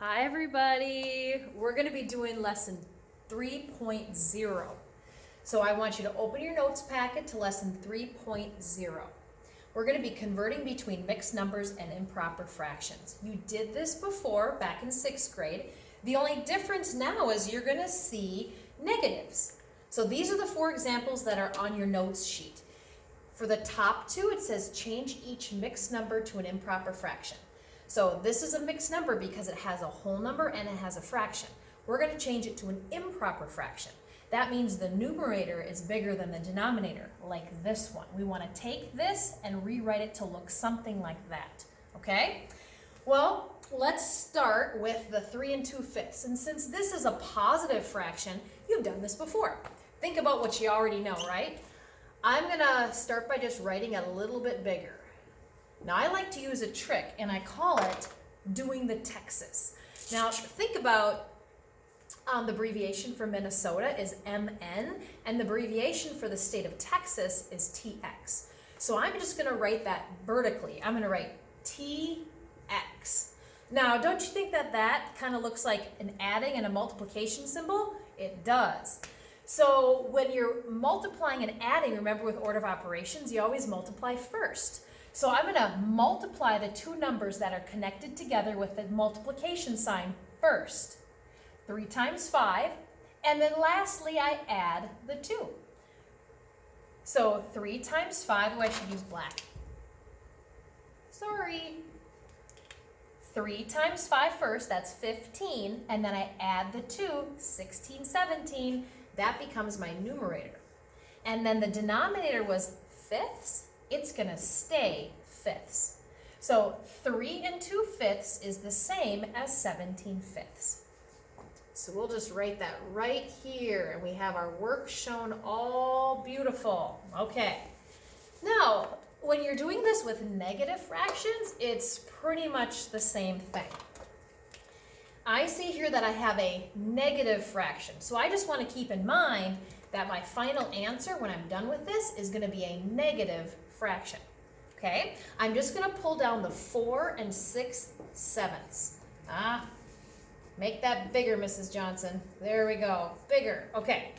Hi everybody, we're going to be doing lesson 3.0. So I want you to open your notes packet to lesson 3.0. We're going to be converting between mixed numbers and improper fractions. You did this before back in 6th grade. The only difference now is you're going to see negatives. So these are the 4 examples that are on your notes sheet. For the top 2, it says change each mixed number to an improper fraction. So this is a mixed number because it has a whole number and it has a fraction. We're going to change it to an improper fraction. That means the numerator is bigger than the denominator, like this one. We want to take this and rewrite it to look something like that, okay? Well, let's start with the 3 2/5. And since this is a positive fraction, you've done this before. Think about what you already know, right? I'm going to start by just writing it a little bit bigger. Now, I like to use a trick, and I call it doing the Texas. Now, think about the abbreviation for Minnesota is MN, and the abbreviation for the state of Texas is TX. So I'm just going to write that vertically. I'm going to write TX. Now, don't you think that that kind of looks like an adding and a multiplication symbol? It does. So when you're multiplying and adding, remember with order of operations, you always multiply first. So I'm going to multiply the 2 numbers that are connected together with the multiplication sign first. 3 times 5, and then lastly I add the 2. So 3 times 5, oh, I should use black. Sorry. 3 times 5 first, that's 15, and then I add the 2, 16, 17. That becomes my numerator. And then the denominator was fifths. It's going to stay fifths. So 3 2/5 is the same as 17 fifths. So we'll just write that right here, and we have our work shown all beautiful. Okay. Now, when you're doing this with negative fractions, it's pretty much the same thing. I see here that I have a negative fraction, so I just want to keep in mind that my final answer when I'm done with this is going to be a negative fraction. Okay, I'm just going to pull down the 4 6/7. Make that bigger, Mrs. Johnson. There we go, bigger. Okay,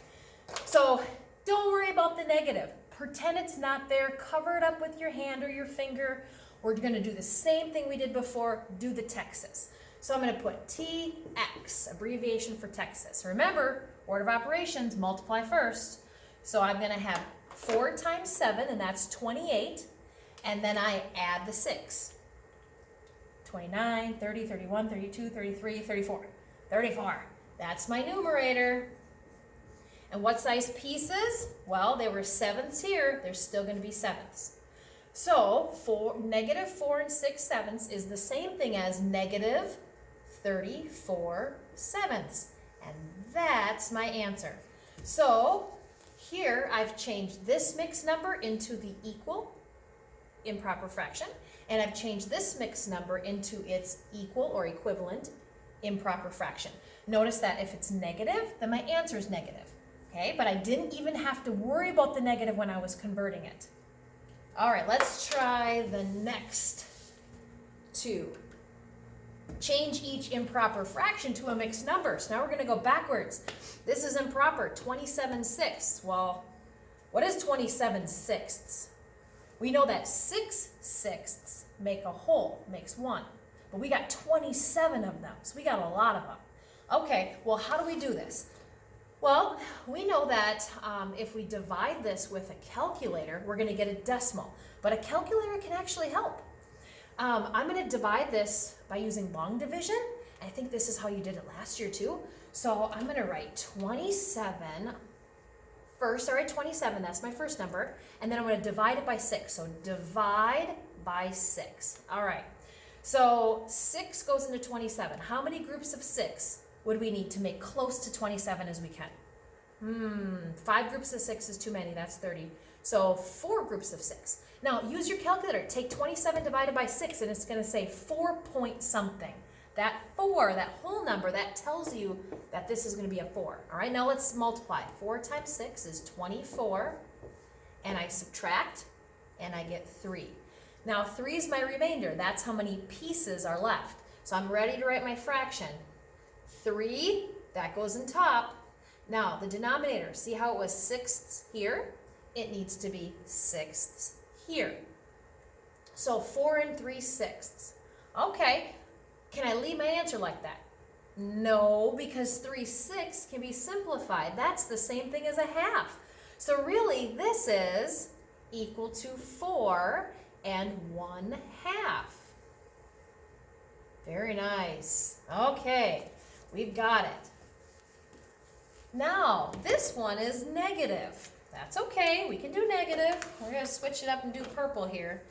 so don't worry about the negative. Pretend it's not there. Cover it up with your hand or your finger. We're going to do the same thing we did before. Do the Texas. So I'm going to put TX, abbreviation for Texas. Remember, order of operations, multiply first. So I'm going to have 4 times 7, and that's 28. And then I add the 6. 29, 30, 31, 32, 33, 34. 34. That's my numerator. And what size pieces? Well, there were sevenths here. There's still going to be sevenths. So negative 4 6/7 is the same thing as negative 34 sevenths. And that's my answer. So here I've changed this mixed number into the equal improper fraction, and I've changed this mixed number into its equal or equivalent improper fraction. Notice that if it's negative, then my answer is negative. Okay, but I didn't even have to worry about the negative when I was converting it. All right, let's try the next 2. Change each improper fraction to a mixed number. So now we're going to go backwards. This is improper, 27 sixths. Well, what is 27 sixths? We know that 6 sixths make a whole, makes 1. But we got 27 of them, so we got a lot of them. Okay, well, how do we do this? Well, we know that if we divide this with a calculator, we're going to get a decimal. But a calculator can actually help. I'm going to divide this by using long division. I think this is how you did it last year too. So I'm going to write 27 first. All right, 27, that's my first number. And then I'm going to divide it by 6. So divide by 6. All right. So 6 goes into 27. How many groups of 6 would we need to make close to 27 as we can? 5 groups of 6 is too many. That's 30. So 4 groups of 6. Now use your calculator. Take 27 divided by 6, and it's going to say 4 point something. That 4, that whole number, that tells you that this is going to be a 4. All right, now let's multiply. 4 times 6 is 24, and I subtract, and I get 3. Now 3 is my remainder. That's how many pieces are left. So I'm ready to write my fraction. 3, that goes in top. Now, the denominator, see how it was sixths here? It needs to be sixths here. So 4 and 3/6. Okay, can I leave my answer like that? No, because 3/6 can be simplified. That's the same thing as a half. So really, this is equal to 4 and 1/2. Very nice. Okay, we've got it. Now, this one is negative. That's okay, we can do negative. We're gonna switch it up and do purple here.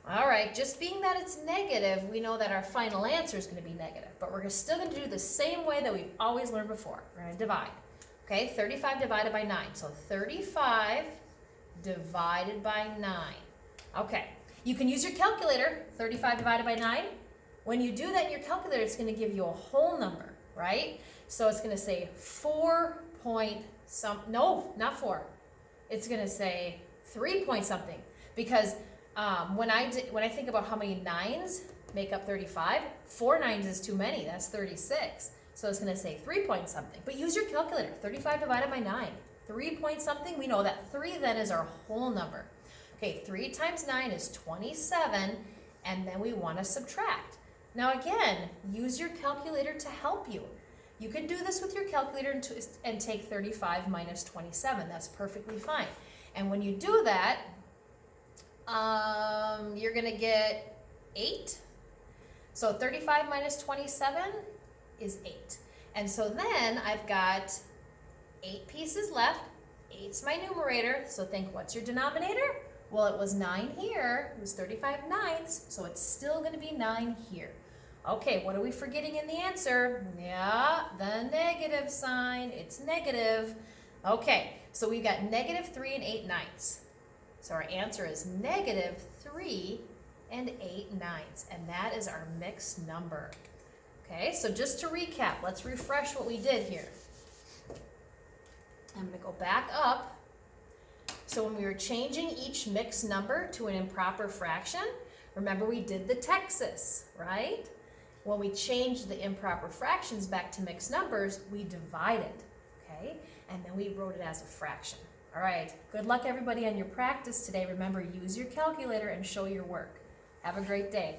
All right, just being that it's negative, we know that our final answer is gonna be negative, but we're still gonna do the same way that we've always learned before. We're gonna divide. Okay, 35 divided by 9. So 35 divided by 9. Okay, you can use your calculator, 35 divided by 9. When you do that in your calculator, it's gonna give you a whole number, right? So it's gonna say 4 point no, not 4. It's gonna say 3 point something, because when I think about how many 9s make up 35, 4 9s is too many, that's 36. So it's gonna say 3 point something, but use your calculator, 35 divided by 9, 3 point something, we know that 3 then is our whole number. Okay, 3 times 9 is 27, and then we wanna subtract. Now again, use your calculator to help you. You can do this with your calculator and take 35 minus 27. That's perfectly fine. And when you do that, you're going to get 8. So 35 minus 27 is 8. And so then I've got 8 pieces left. 8's my numerator. So think, what's your denominator? Well, it was 9 here. It was 35 9ths. So it's still going to be 9 here. Okay, what are we forgetting in the answer? Yeah, the negative sign. It's negative. Okay, so we've got negative 3 and 8 9ths. So our answer is negative 3 and 8 9ths, and that is our mixed number. Okay, so just to recap, let's refresh what we did here. I'm going to go back up. So when we were changing each mixed number to an improper fraction, remember we did the Texas, right? When we changed the improper fractions back to mixed numbers, we divided, okay? And then we wrote it as a fraction. All right, good luck everybody on your practice today. Remember, use your calculator and show your work. Have a great day.